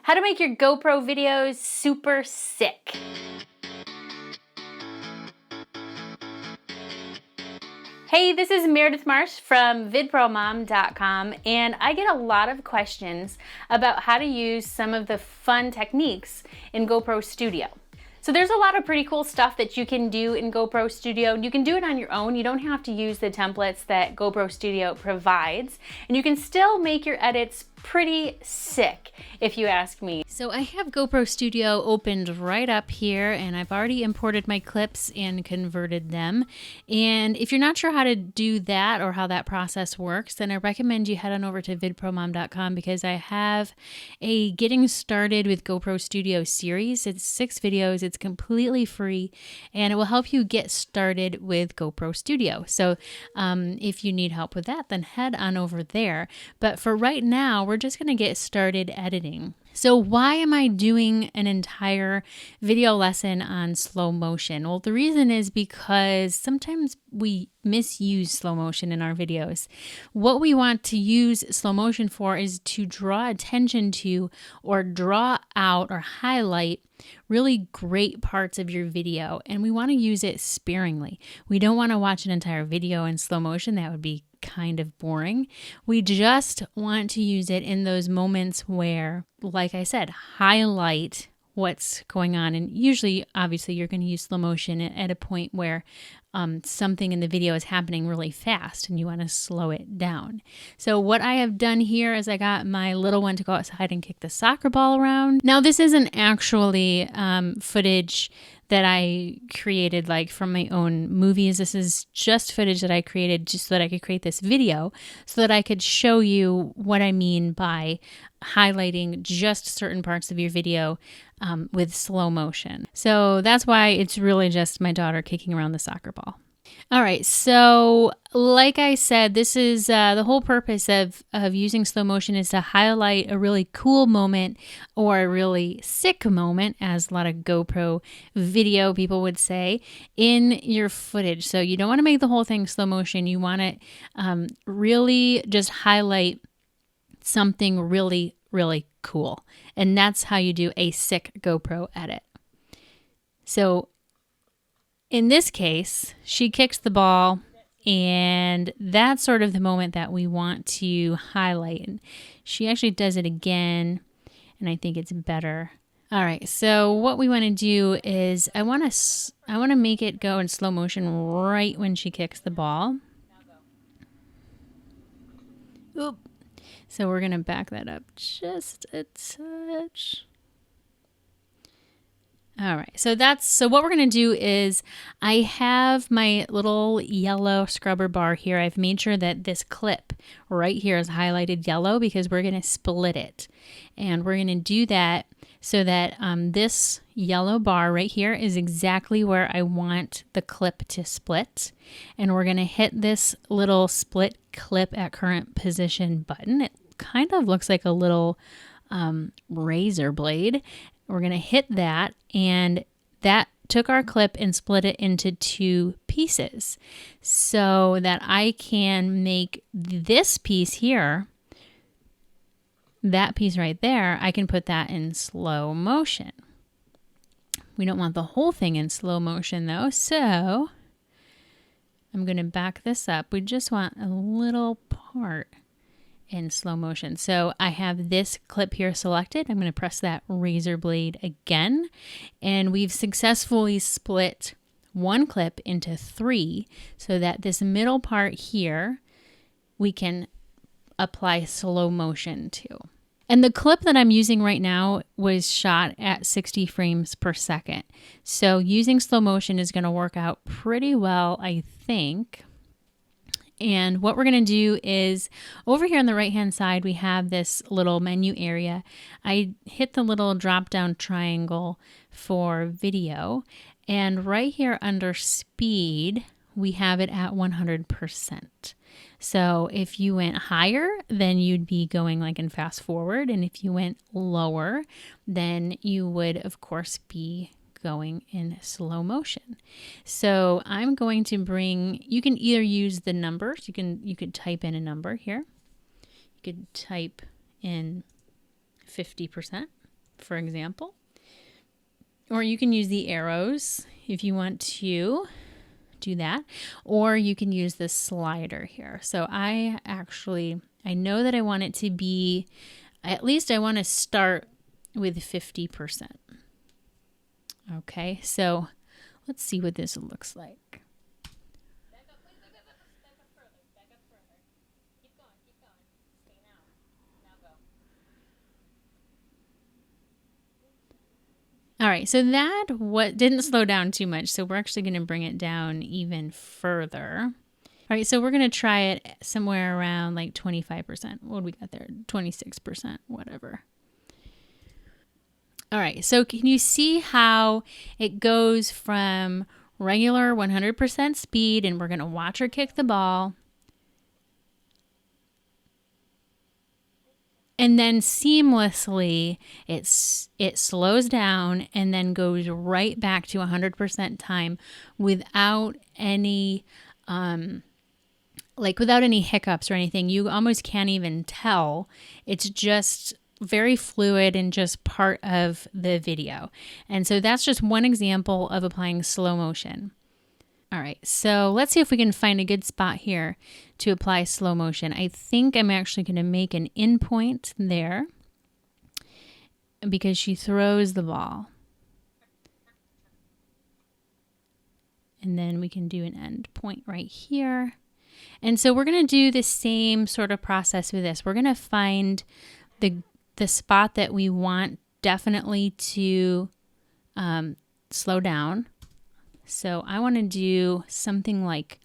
How to make your GoPro videos super sick. Hey, this is Meredith Marsh from vidpromom.com, and I get a lot of questions about how to use some of the fun techniques in GoPro Studio. So there's a lot of pretty cool stuff that you can do in GoPro Studio. You can do it on your own. You don't have to use the templates that GoPro Studio provides, and you can still make your edits pretty sick, if you ask me. So I have GoPro Studio opened right up here, and I've already imported my clips and converted them. And if you're not sure how to do that or how that process works, then I recommend you head on over to vidpromom.com because I have a Getting Started with GoPro Studio series. It's 6 videos. It's completely free, and it will help you get started with GoPro Studio. So if you need help with that, then head on over there. But for right now, we're just going to get started editing. So why am I doing an entire video lesson on slow motion? Well, the reason is because sometimes we misuse slow motion in our videos. What we want to use slow motion for is to draw attention to or draw out or highlight really great parts of your video, and we want to use it sparingly. We don't want to watch an entire video in slow motion. That would be kind of boring. We just want to use it in those moments where, like I said, highlight what's going on. And usually, obviously, you're going to use slow motion at a point where something in the video is happening really fast and you want to slow it down. So what I have done here is I got my little one to go outside and kick the soccer ball around. Now, this isn't actually footage that I created like from my own movies. This is just footage that I created just so that I could create this video so that I could show you what I mean by highlighting just certain parts of your video with slow motion. So that's why it's really just my daughter kicking around the soccer ball. All right, so like I said, this is the whole purpose of using slow motion is to highlight a really cool moment or a really sick moment, as a lot of GoPro video people would say, in your footage. So you don't want to make the whole thing slow motion. You want to really just highlight something really, really cool. And that's how you do a sick GoPro edit. So in this case, she kicks the ball, and that's sort of the moment that we want to highlight. She actually does it again, and I think it's better. All right, so what we want to do is I want to make it go in slow motion right when she kicks the ball. Oop. So we're going to back that up just a touch. All right, so what we're going to do is I have my little yellow scrubber bar here. I've made sure that this clip right here is highlighted yellow because we're going to split it. And we're going to do that so that this yellow bar right here is exactly where I want the clip to split. And we're going to hit this little split clip at current position button. It kind of looks like a little razor blade. We're going to hit that, and that took our clip and split it into 2 pieces so that I can make this piece here, that piece right there, I can put that in slow motion. We don't want the whole thing in slow motion though, so I'm going to back this up. We just want a little part in slow motion. So I have this clip here selected. I'm going to press that razor blade again, and we've successfully split one clip into 3 so that this middle part here we can apply slow motion to. And the clip that I'm using right now was shot at 60 frames per second. So using slow motion is going to work out pretty well, I think. And what we're going to do is over here on the right hand side, we have this little menu area. I hit the little drop down triangle for video, and right here under speed, we have it at 100%. So if you went higher, then you'd be going like in fast forward. And if you went lower, then you would of course be going in slow motion. So I'm going to bring, you can either use the numbers, you could type in a number here. You could type in 50%. for example. Or you can use the arrows if you want to do that. Or you can use the slider here. So I know that I want it to be, at least I want to start with 50%. Okay, so let's see what this looks like. All right, so that didn't slow down too much, so we're actually going to bring it down even further. All right, so we're going to try it somewhere around like 25%. What do we got there? 26%, whatever. All right, so can you see how it goes from regular 100% speed, and we're going to watch her kick the ball, and then seamlessly it slows down and then goes right back to 100% time without any without any hiccups or anything. You almost can't even tell. It's just very fluid and just part of the video. And so that's just one example of applying slow motion. All right, so let's see if we can find a good spot here to apply slow motion. I think I'm actually going to make an in point there because she throws the ball. And then we can do an end point right here. And so we're going to do the same sort of process with this. We're going to find the spot that we want definitely to slow down. So I want to do something like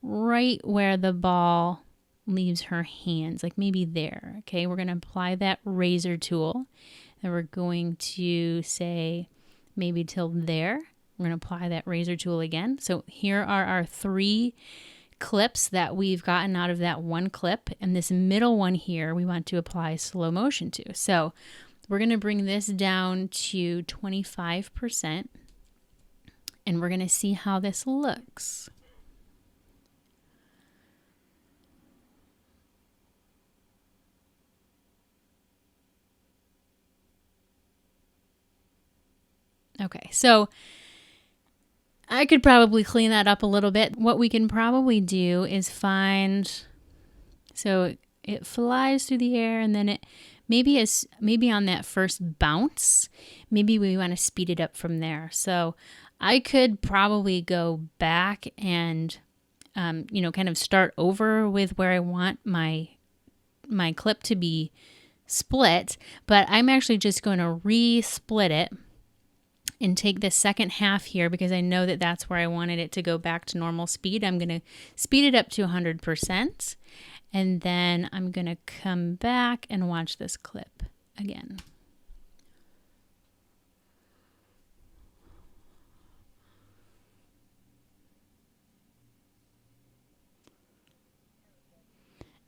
right where the ball leaves her hands, like maybe there. Okay, we're going to apply that razor tool. And we're going to say maybe till there. We're going to apply that razor tool again. So here are our 3 clips that we've gotten out of that one clip. And this middle one here, we want to apply slow motion to. So we're going to bring this down to 25%. And we're going to see how this looks. Okay, so I could probably clean that up a little bit. What we can probably do is so it flies through the air, and then it maybe on that first bounce, maybe we want to speed it up from there. So I could probably go back and, kind of start over with where I want my clip to be split, but I'm actually just going to re-split it and take the second half here because I know that that's where I wanted it to go back to normal speed. I'm going to speed it up to 100%, and then I'm going to come back and watch this clip again.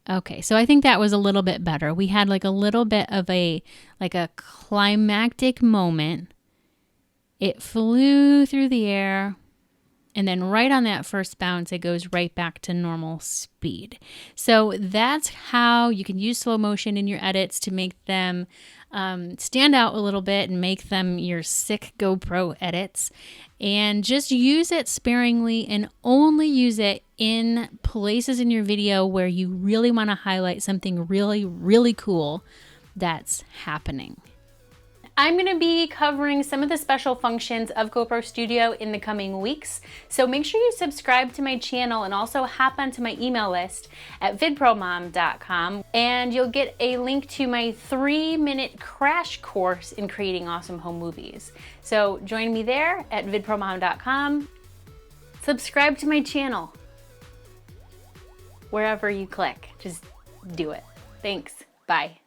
Okay, so I think that was a little bit better. We had like a little bit of a climactic moment. It flew through the air, and then right on that first bounce, it goes right back to normal speed. So that's how you can use slow motion in your edits to make them stand out a little bit and make them your sick GoPro edits. And just use it sparingly and only use it in places in your video where you really want to highlight something really, really cool that's happening. I'm going to be covering some of the special functions of GoPro Studio in the coming weeks, so make sure you subscribe to my channel and also hop onto my email list at vidpromom.com, and you'll get a link to my 3-minute crash course in creating awesome home movies. So join me there at vidpromom.com. Subscribe to my channel. Wherever you click, just do it. Thanks. Bye.